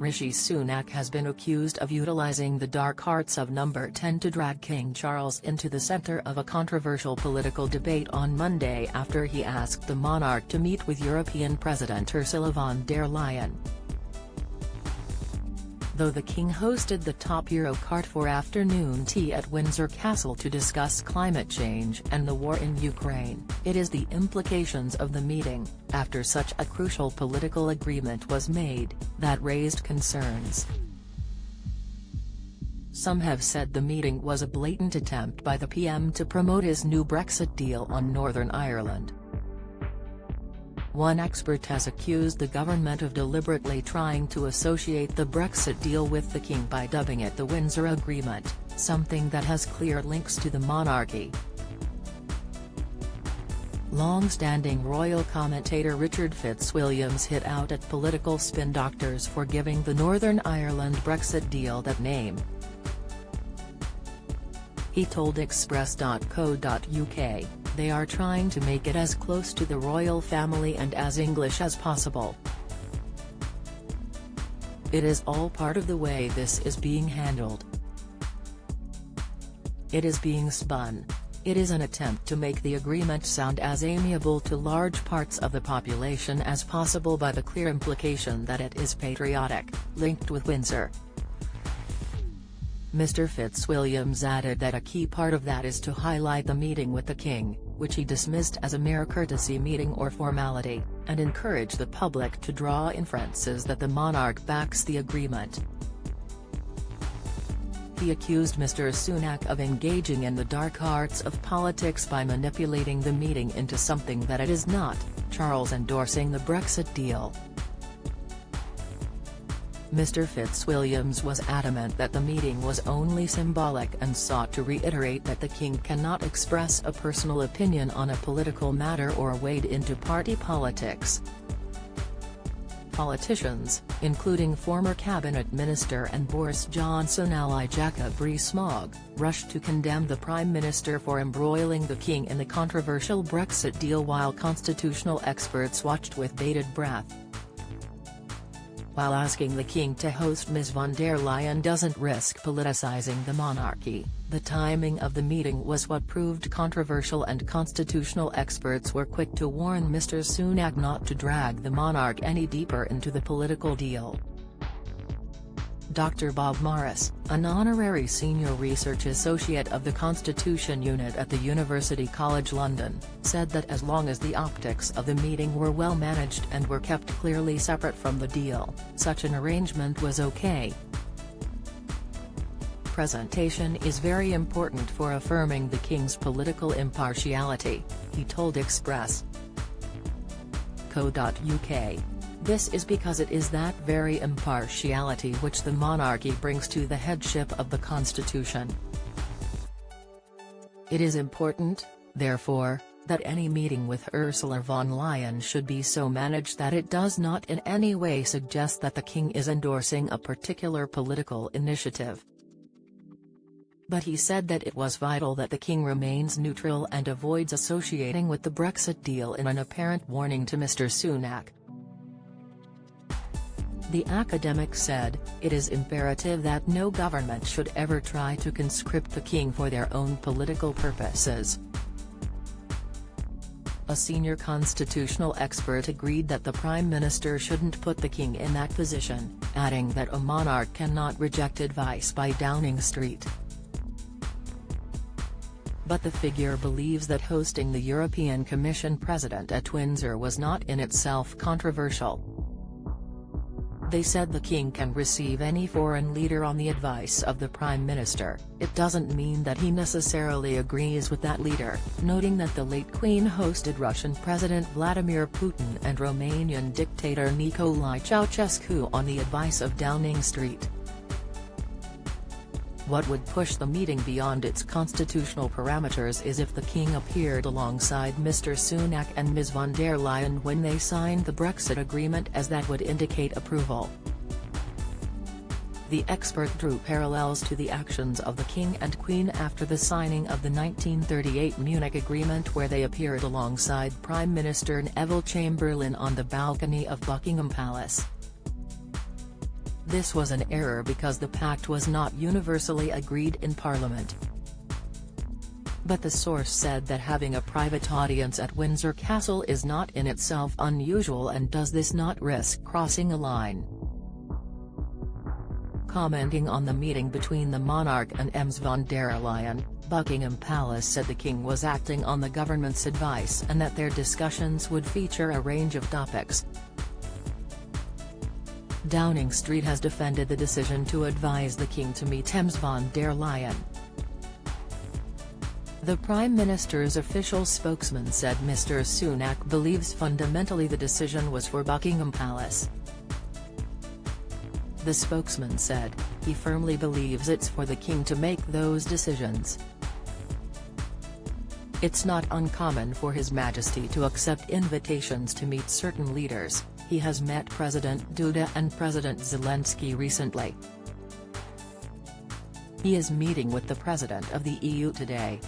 Rishi Sunak has been accused of utilising the dark arts of Number 10 to drag King Charles into the centre of a controversial political debate on Monday after he asked the monarch to meet with European President Ursula von der Leyen. Though the King hosted the top Eurocrat for afternoon tea at Windsor Castle to discuss climate change and the war in Ukraine, it is the implications of the meeting, after such a crucial political agreement was made, that raised concerns. Some have said the meeting was a blatant attempt by the PM to promote his new Brexit deal on Northern Ireland. One expert has accused the government of deliberately trying to associate the Brexit deal with the King by dubbing it the Windsor Agreement, something that has clear links to the monarchy. Long-standing royal commentator Richard Fitzwilliams hit out at political spin doctors for giving the Northern Ireland Brexit deal that name. He told Express.co.uk, "They are trying to make it as close to the royal family and as English as possible. It is all part of the way this is being handled. It is being spun. It is an attempt to make the agreement sound as amiable to large parts of the population as possible by the clear implication that it is patriotic, linked with Windsor." Mr. Fitzwilliams added that a key part of that is to highlight the meeting with the King, which he dismissed as a mere courtesy meeting or formality, and encourage the public to draw inferences that the monarch backs the agreement. He accused Mr. Sunak of engaging in the dark arts of politics by manipulating the meeting into something that it is not, Charles endorsing the Brexit deal. Mr. Fitzwilliams was adamant that the meeting was only symbolic and sought to reiterate that the King cannot express a personal opinion on a political matter or wade into party politics. Politicians, including former cabinet minister and Boris Johnson ally Jacob Rees-Mogg, rushed to condemn the Prime Minister for embroiling the King in the controversial Brexit deal while constitutional experts watched with bated breath. While asking the King to host, Ms von der Leyen doesn't risk politicising the monarchy. The timing of the meeting was what proved controversial, and constitutional experts were quick to warn Mr. Sunak not to drag the monarch any deeper into the political deal. Dr. Bob Morris, an honorary senior research associate of the Constitution Unit at the University College London, said that as long as the optics of the meeting were well managed and were kept clearly separate from the deal, such an arrangement was okay. Presentation is very important for affirming the King's political impartiality, he told Express.co.uk. This is because it is that very impartiality which the monarchy brings to the headship of the constitution. It is important, therefore, that any meeting with Ursula von der Leyen should be so managed that it does not in any way suggest that the King is endorsing a particular political initiative. But he said that it was vital that the King remains neutral and avoids associating with the Brexit deal, in an apparent warning to Mr. Sunak. The academic said, "It is imperative that no government should ever try to conscript the King for their own political purposes." A senior constitutional expert agreed that the Prime Minister shouldn't put the King in that position, adding that a monarch cannot reject advice by Downing Street. But the figure believes that hosting the European Commission President at Windsor was not in itself controversial. They said the King can receive any foreign leader on the advice of the Prime Minister. It doesn't mean that he necessarily agrees with that leader, noting that the late Queen hosted Russian President Vladimir Putin and Romanian dictator Nicolae Ceausescu on the advice of Downing Street. What would push the meeting beyond its constitutional parameters is if the King appeared alongside Mr. Sunak and Ms von der Leyen when they signed the Brexit agreement, as that would indicate approval. The expert drew parallels to the actions of the King and Queen after the signing of the 1938 Munich Agreement, where they appeared alongside Prime Minister Neville Chamberlain on the balcony of Buckingham Palace. This was an error because the pact was not universally agreed in Parliament. But the source said that having a private audience at Windsor Castle is not in itself unusual and does this not risk crossing a line. Commenting on the meeting between the monarch and Ms von der Leyen, Buckingham Palace said the king was acting on the government's advice and that their discussions would feature a range of topics. Downing Street has defended the decision to advise the king to meet Ms von der Leyen. The Prime Minister's official spokesman said Mr Sunak believes fundamentally the decision was for Buckingham Palace. The spokesman said, he firmly believes it's for the king to make those decisions. It's not uncommon for His Majesty to accept invitations to meet certain leaders. He has met President Duda and President Zelensky recently. He is meeting with the President of the EU today.